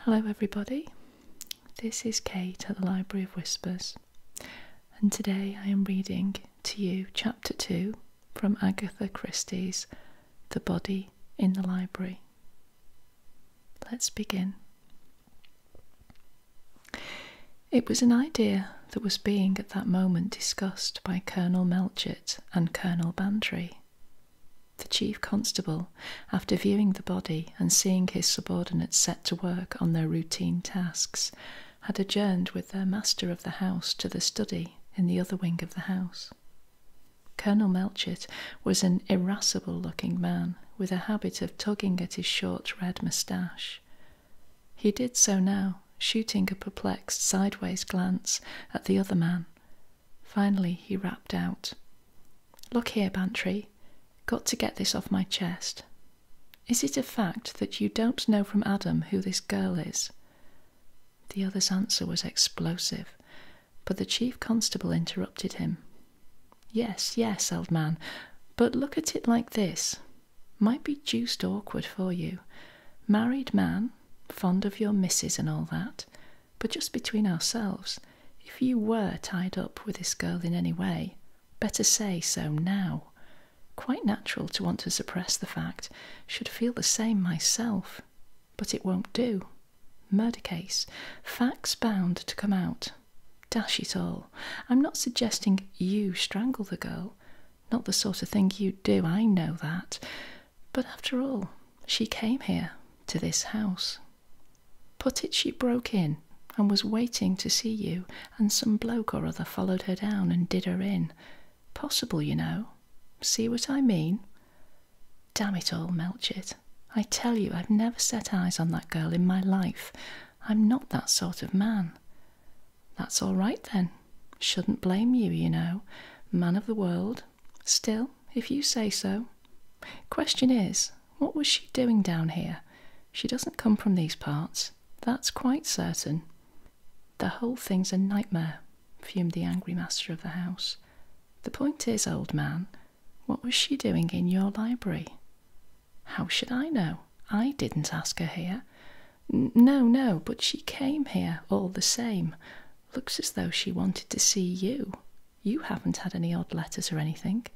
Hello everybody, this is Kate at the Library of Whispers, and today I am reading to you Chapter 2 from Agatha Christie's The Body in the Library. Let's begin. It was an idea that was being at that moment discussed by Colonel Melchett and Colonel Bantry. The chief constable, after viewing the body and seeing his subordinates set to work on their routine tasks, had adjourned with their master of the house to the study in the other wing of the house. Colonel Melchett was an irascible-looking man with a habit of tugging at his short red moustache. He did so now, shooting a perplexed sideways glance at the other man. Finally he rapped out, "Look here, Bantry. Got to get this off my chest. Is it a fact that you don't know from Adam who this girl is?" The other's answer was explosive, but the chief constable interrupted him. Yes, old man, but look at it like this. Might be deuced awkward for you. Married man, fond of your missus and all that, but just between ourselves, if you were tied up with this girl in any way, better say so now. Quite natural to want to suppress the fact. Should feel the same myself. But it won't do. Murder case. Facts bound to come out. Dash it all. I'm not suggesting you strangle the girl. Not the sort of thing you'd do, I know that. But after all, she came here, to this house. Put it she broke in and was waiting to see you, and some bloke or other followed her down and did her in. Possible, you know. See what I mean? Damn it all, Melchett. I tell you, I've never set eyes on that girl in my life. I'm not that sort of man. That's all right then. Shouldn't blame you, you know. Man of the world. Still, if you say so. Question is, what was she doing down here? She doesn't come from these parts. That's quite certain. The whole thing's a nightmare, fumed the angry master of the house. The point is, old man, what was she doing in your library? How should I know? I didn't ask her here. No, but she came here all the same. Looks as though she wanted to see you. You haven't had any odd letters or anything.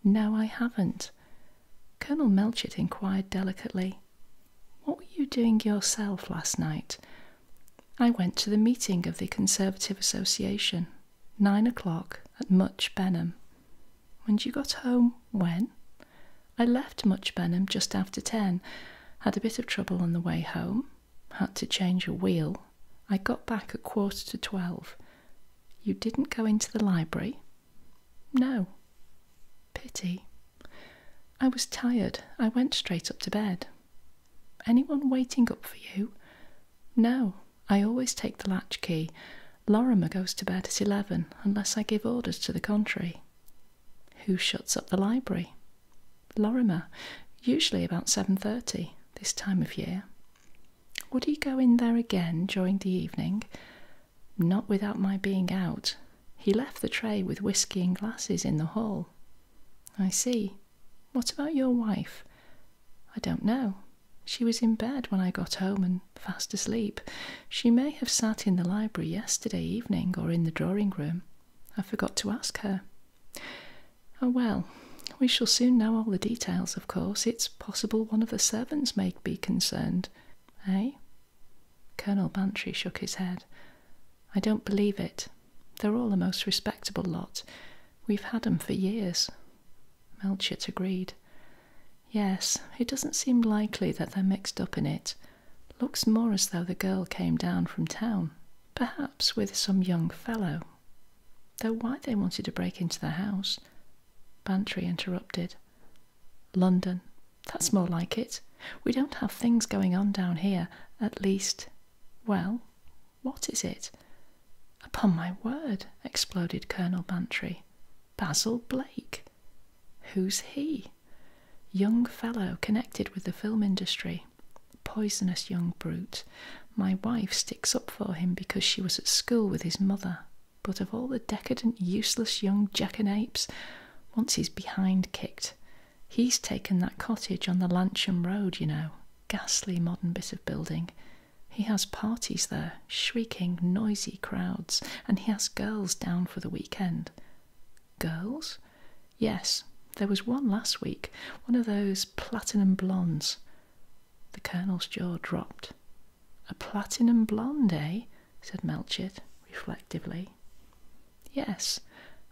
No, I haven't. Colonel Melchett inquired delicately, "What were you doing yourself last night?" "I went to the meeting of the Conservative Association, 9 o'clock at Much Benham." "And you got home when?" "I left Much Benham just after 10. Had a bit of trouble on the way home. Had to change a wheel. I got back at 11:15. You didn't go into the library?" "No." "Pity." "I was tired. I went straight up to bed." "Anyone waiting up for you?" "No. I always take the latchkey. Lorimer goes to bed at 11, unless I give orders to the contrary." "Who shuts up the library?" "Lorimer, usually about 7:30, this time of year." "Would he go in there again during the evening?" "Not without my being out. He left the tray with whisky and glasses in the hall." "I see. What about your wife?" "I don't know. She was in bed when I got home and fast asleep. She may have sat in the library yesterday evening or in the drawing-room. I forgot to ask her." "Oh, well, we shall soon know all the details, of course. It's possible one of the servants may be concerned." "Eh?" Colonel Bantry shook his head. "I don't believe it. They're all a most respectable lot. We've had 'em for years." Melchett agreed. "Yes, it doesn't seem likely that they're mixed up in it. Looks more as though the girl came down from town, perhaps with some young fellow. Though why they wanted to break into the house—" Bantry interrupted. "London. That's more like it. We don't have things going on down here, at least. Well, what is it?" "Upon my word," exploded Colonel Bantry. "Basil Blake." "Who's he?" "Young fellow connected with the film industry. Poisonous young brute. My wife sticks up for him because she was at school with his mother. But of all the decadent, useless young jackanapes, once he's behind kicked. He's taken that cottage on the Lancham Road, you know. Ghastly modern bit of building. He has parties there, shrieking, noisy crowds, and he has girls down for the weekend. Girls? Yes, there was one last week, one of those platinum blondes. The Colonel's jaw dropped. A platinum blonde, eh? Said Melchett, reflectively. Yes,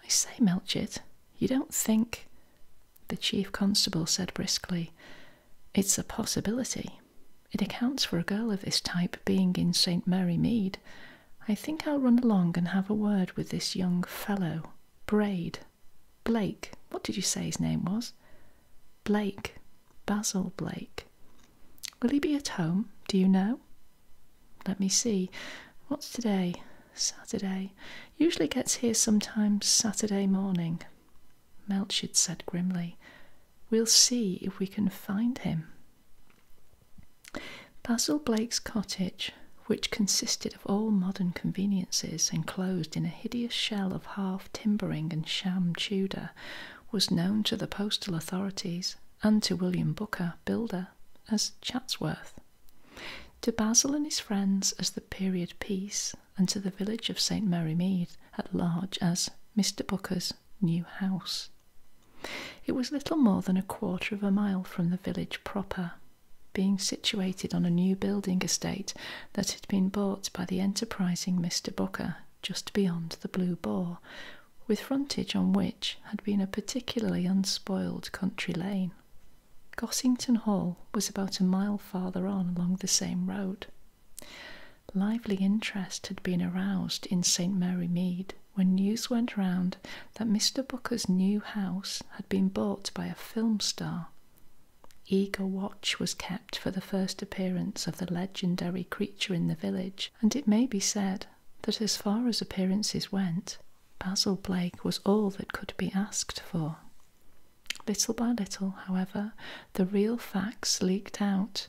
I say, Melchett, you don't think... The Chief Constable said briskly, It's a possibility. It accounts for a girl of this type being in St. Mary Mead. I think I'll run along and have a word with this young fellow. Blake. What did you say his name was? Blake. Basil Blake. Will he be at home? Do you know? Let me see. What's today? Saturday. Usually gets here sometimes Saturday morning. Melchett said grimly, We'll see if we can find him. Basil Blake's cottage, which consisted of all modern conveniences enclosed in a hideous shell of half timbering and sham Tudor, was known to the postal authorities and to William Booker, builder, as Chatsworth, to Basil and his friends as the period piece, and to the village of St. Mary Mead at large as Mr. Booker's new house. It was little more than 1/4 of a mile from the village proper, being situated on a new building estate that had been bought by the enterprising Mr. Booker just beyond the Blue Boar, with frontage on which had been a particularly unspoiled country lane. Gossington Hall was about a mile farther on along the same road. Lively interest had been aroused in St. Mary Mead when news went round that Mr. Booker's new house had been bought by a film star. Eager watch was kept for the first appearance of the legendary creature in the village, and it may be said that as far as appearances went, Basil Blake was all that could be asked for. Little by little, however, the real facts leaked out.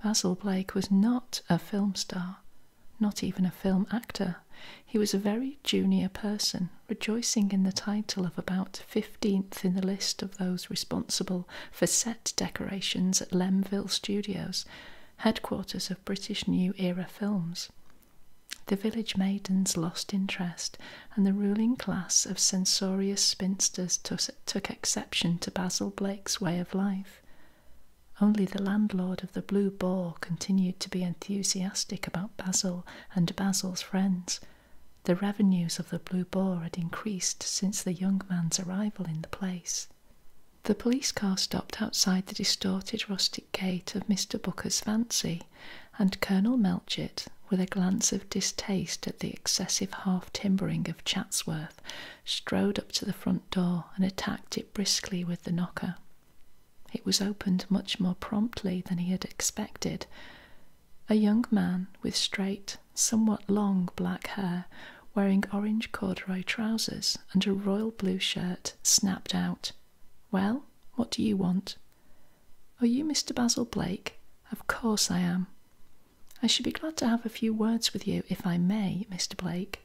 Basil Blake was not a film star, not even a film actor. He was a very junior person, rejoicing in the title of about 15th in the list of those responsible for set decorations at Lemville Studios, headquarters of British New Era films. The village maidens lost interest, and the ruling class of censorious spinsters took exception to Basil Blake's way of life. Only the landlord of the Blue Boar continued to be enthusiastic about Basil and Basil's friends. The revenues of the Blue Boar had increased since the young man's arrival in the place. The police car stopped outside the distorted rustic gate of Mr. Booker's fancy, and Colonel Melchett, with a glance of distaste at the excessive half-timbering of Chatsworth, strode up to the front door and attacked it briskly with the knocker. It was opened much more promptly than he had expected. A young man with straight, somewhat long black hair, wearing orange corduroy trousers and a royal blue shirt, snapped out, "Well, what do you want?" "Are you Mr. Basil Blake?" "Of course I am." "I should be glad to have a few words with you, if I may, Mr. Blake."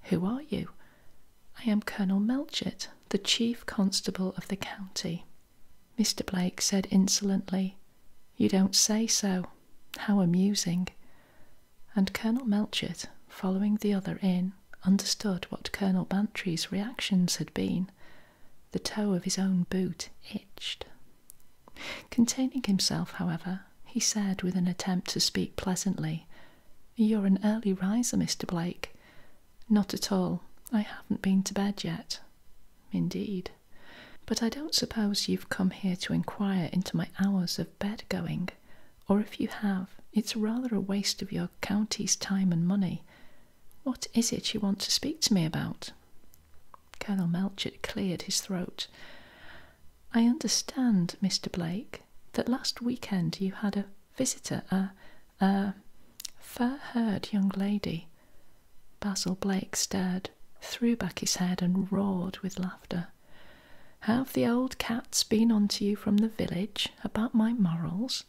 "Who are you?" "I am Colonel Melchett, the Chief Constable of the county." Mr. Blake said insolently, "You don't say so. How amusing." And Colonel Melchett, following the other in, understood what Colonel Bantry's reactions had been. The toe of his own boot itched. Containing himself, however, he said with an attempt to speak pleasantly, "You're an early riser, Mr. Blake." "Not at all. I haven't been to bed yet." "Indeed. But I don't suppose you've come here to inquire into my hours of bed-going, or if you have, it's rather a waste of your county's time and money. What is it you want to speak to me about?" Colonel Melchett cleared his throat. "I understand, Mr. Blake, that last weekend you had a visitor, a fair-haired young lady." Basil Blake stared, threw back his head and roared with laughter. "Have the old cats been on to you from the village about my morals?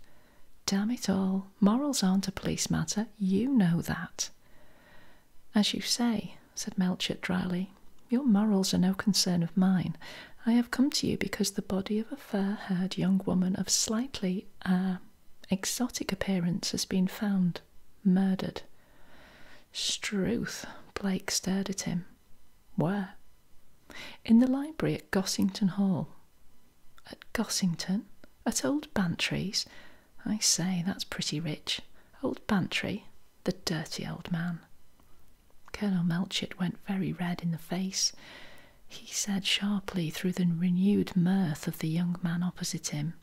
Damn it all, morals aren't a police matter, you know that." "As you say," said Melchett dryly, "your morals are no concern of mine. I have come to you because the body of a fair-haired young woman of slightly, exotic appearance has been found murdered. Struth, Blake stared at him. Where? In the library at Gossington Hall. At Gossington? At old Bantry's? I say, that's pretty rich. Old Bantry? The dirty old man. Colonel Melchett went very red in the face. He said sharply through the renewed mirth of the young man opposite him,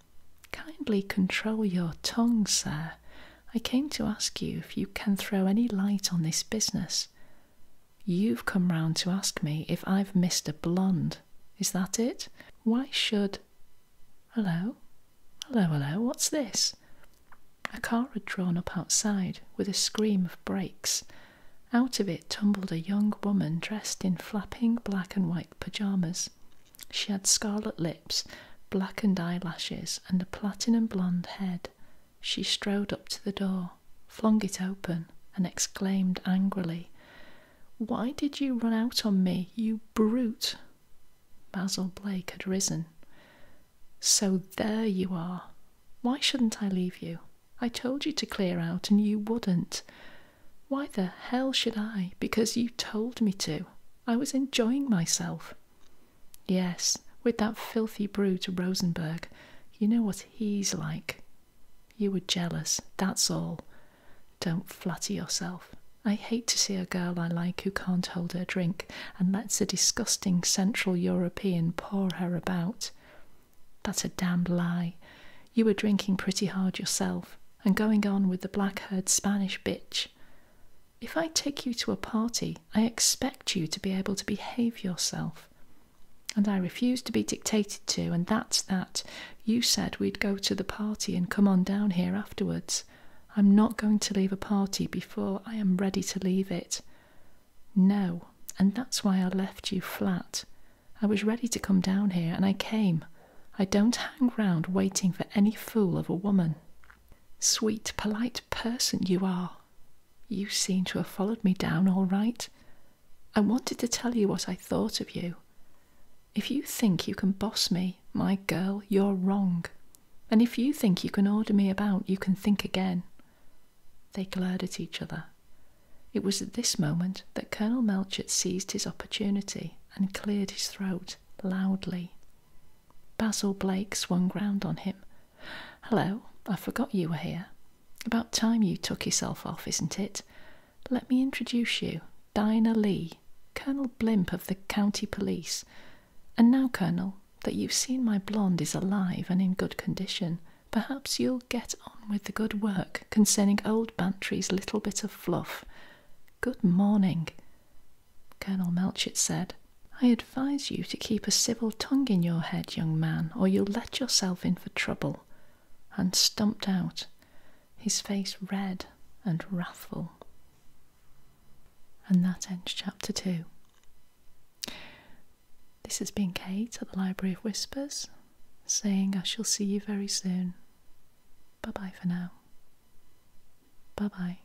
Kindly control your tongue, sir. I came to ask you if you can throw any light on this business. You've come round to ask me if I've missed a blonde. Is that it? Why should... Hello? Hello, what's this? A car had drawn up outside with a scream of brakes. Out of it tumbled a young woman dressed in flapping black and white pyjamas. She had scarlet lips, blackened eyelashes, and a platinum blonde head. She strode up to the door, flung it open, and exclaimed angrily, "Why did you run out on me, you brute?" Basil Blake had risen. "So there you are. Why shouldn't I leave you? I told you to clear out and you wouldn't. Why the hell should I? Because you told me to. I was enjoying myself." "Yes, with that filthy brute Rosenberg. You know what he's like. You were jealous, that's all. Don't flatter yourself. I hate to see a girl I like who can't hold her drink and lets a disgusting Central European pour her about. That's a damned lie. You were drinking pretty hard yourself and going on with the black-haired Spanish bitch. If I take you to a party, I expect you to be able to behave yourself. And I refuse to be dictated to, and that's that. You said we'd go to the party and come on down here afterwards. I'm not going to leave a party before I am ready to leave it. No, and that's why I left you flat. I was ready to come down here, and I came. I don't hang round waiting for any fool of a woman." "Sweet, polite person you are. You seem to have followed me down all right. I wanted to tell you what I thought of you. If you think you can boss me, my girl, you're wrong. And if you think you can order me about, you can think again." They glared at each other. It was at this moment that Colonel Melchett seized his opportunity and cleared his throat loudly. Basil Blake swung round on him. "Hello, I forgot you were here. About time you took yourself off, isn't it? Let me introduce you. Dinah Lee, Colonel Blimp of the County Police. And now, Colonel, that you've seen my blonde is alive and in good condition, perhaps you'll get on with the good work concerning old Bantry's little bit of fluff. Good morning." Colonel Melchett said, "I advise you to keep a civil tongue in your head, young man, or you'll let yourself in for trouble," and stumped out, his face red and wrathful. And that ends chapter 2. This has been Kate at the Library of Whispers, saying I shall see you very soon. Bye-bye for now. Bye-bye.